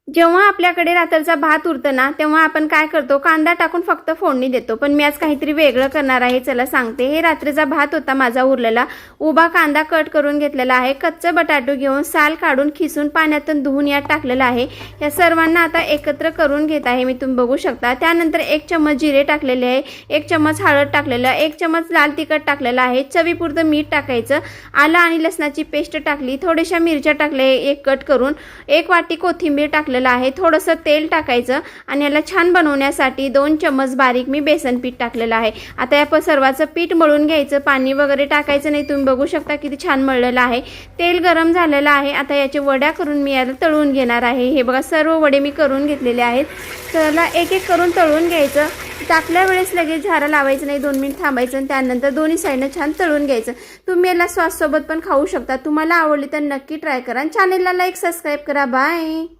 जेव्हा आपल्याकडे रात्रीचा भात उरतो ना, तेव्हा आपण काय करतो, कांदा टाकून फक्त फोडणी देतो. पण मी आज काहीतरी वेगळं करणार आहे. चला सांगते. हे रात्रीचा भात होता माझा उरलेला. उभा कांदा कट करून घेतलेला आहे. कच्चं बटाटू घेऊन साल काढून खिसून पाण्यातून धुवून यात टाकलेलं आहे. या सर्वांना आता एकत्र करून घेत आहे मी, तुम्ही बघू शकता. त्यानंतर 1 चम्मच जिरे टाकलेले आहे, 1 चम्मच हळद टाकलेलं, 1 चम्मच लाल तिखट टाकलेलं आहे, चवीपुरतं मीठ टाकायचं, आलं आणि लसणाची पेस्ट टाकली, थोड्याशा मिरच्या टाकल्या एक कट करून, 1 वाटी कोथिंबीर टाकलेलं आहे, थोडंसं तेल टाकायचं आणि याला छान बनवण्यासाठी 2 चम्मच बारीक मी बेसन पीठ टाकलेलं आहे. आता या सर्वाचं पीठ मळून घ्यायचं, पाणी वगैरे टाकायचं नाही. तुम्ही बघू शकता किती छान मळलेलं आहे. तेल गरम झालेलं आहे. आता याचे वड्या करून मी याला तळून घेणार आहे. हे बघा सर्व वडे मी करून घेतलेले आहेत. त्याला एक एक करून तळून घ्यायचं. टाकल्या वेळेस लगेच झारा लावायचं नाही, 2 मिनिट थांबायचं आणि त्यानंतर दोन्ही साईडनं छान तळून घ्यायचं. तुम्ही याला सॉससोबत पण खाऊ शकता. तुम्हाला आवडली तर नक्की ट्राय करा. चॅनलला लाईक सबस्क्राईब करा. बाय.